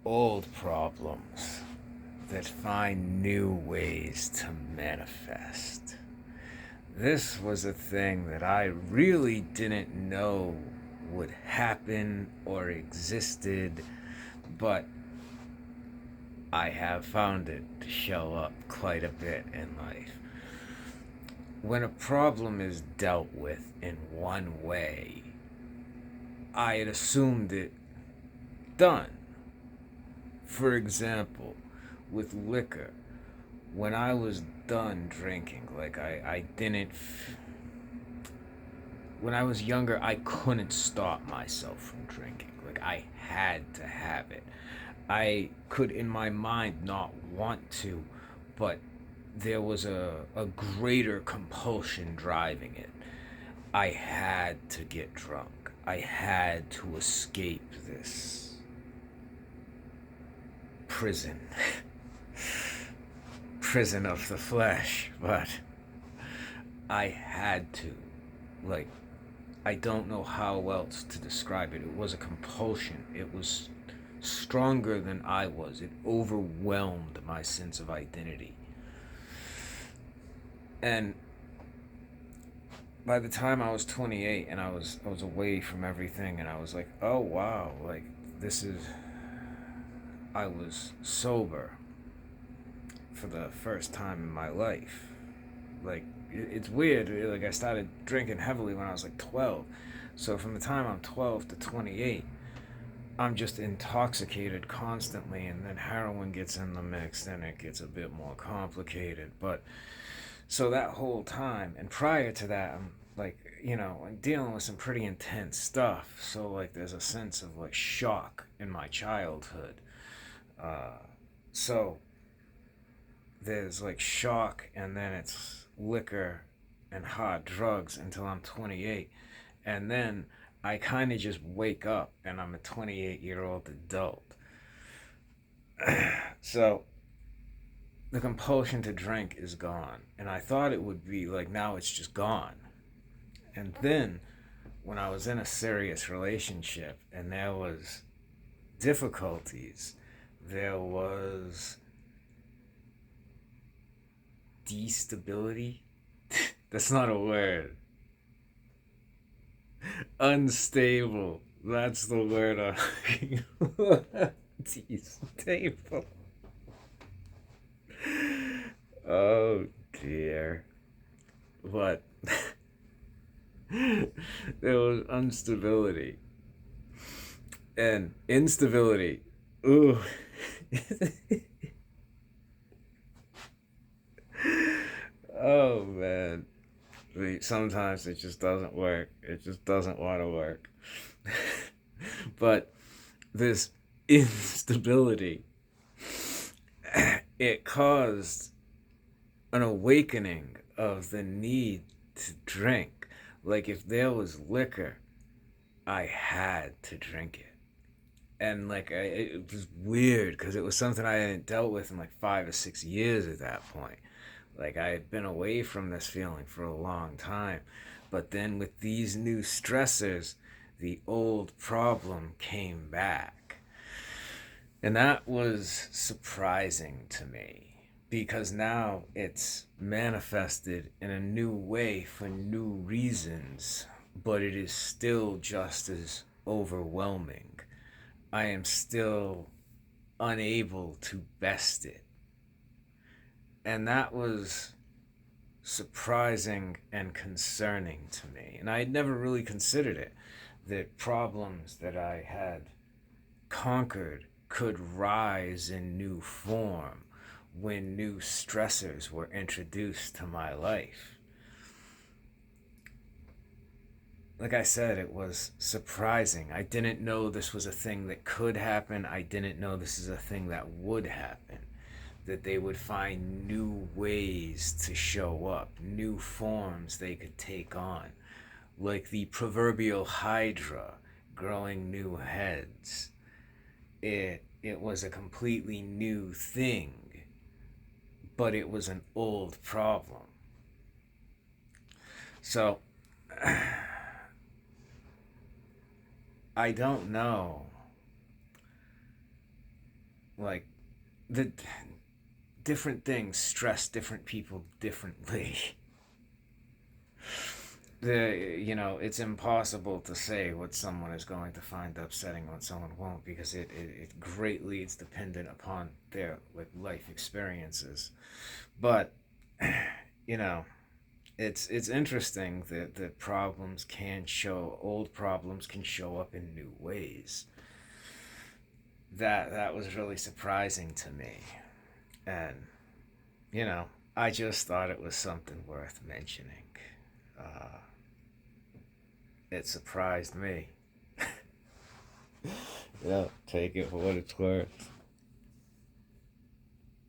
old problems that find new ways to manifest. This was a thing that I really didn't know would happen or existed, but I have found it to show up quite a bit in life. When a problem is dealt with in one way, I had assumed it done. For example, with liquor, when I was done drinking, like I didn't. When I was younger, I couldn't stop myself from drinking. Like I had to have it. I could, in my mind, not want to, but there was a greater compulsion driving it. I had to get drunk. I had to escape this prison. Prison of the flesh, but I had to. Like, I don't know how else to describe it. It was a compulsion. It was stronger than I was. It overwhelmed my sense of identity. And by the time I was 28 and I was away from everything and I was like, "Oh wow, like this is I was sober for the first time in my life." Like it's weird. Like I started drinking heavily when I was like 12. So from the time I'm 12 to 28, I'm just intoxicated constantly, and then heroin gets in the mix, then it gets a bit more complicated. But so that whole time, and prior to that, I'm like, I'm dealing with some pretty intense stuff. So like, there's a sense of like shock in my childhood. Uh, so there's like shock, and then it's liquor and hard drugs until I'm 28, and then I kind of just wake up and I'm a 28-year-old adult. So the compulsion to drink is gone. And I thought it would be like now it's just gone. And then when I was in a serious relationship and there was difficulties, there was destability. That's not a word. Unstable. That's the word I'm looking for. Destable. Oh dear. What? There was instability and instability. Ooh. Oh man. Sometimes it just doesn't work. It just doesn't want to work. But this instability, it caused an awakening of the need to drink. Like if there was liquor, I had to drink it. And like it was weird because it was something I hadn't dealt with in like 5 or 6 years at that point. Like I had been away from this feeling for a long time, but then with these new stressors, the old problem came back. And that was surprising to me because now it's manifested in a new way for new reasons, but it is still just as overwhelming. I am still unable to best it. And that was surprising and concerning to me. And I had never really considered it that problems that I had conquered could rise in new form when new stressors were introduced to my life. Like I said, it was surprising. I didn't know this was a thing that could happen. I didn't know this is a thing that would happen. That they would find new ways to show up, new forms they could take on, like the proverbial hydra growing new heads. It was a completely new thing, but it was an old problem. So I don't know like the different things stress different people differently. It's impossible to say what someone is going to find upsetting, what someone won't, because it greatly is dependent upon their like life experiences. But you know, it's interesting that old problems can show up in new ways. That was really surprising to me, and you know, I just thought it was something worth mentioning. Uh, it surprised me. Yeah, take it for what it's worth.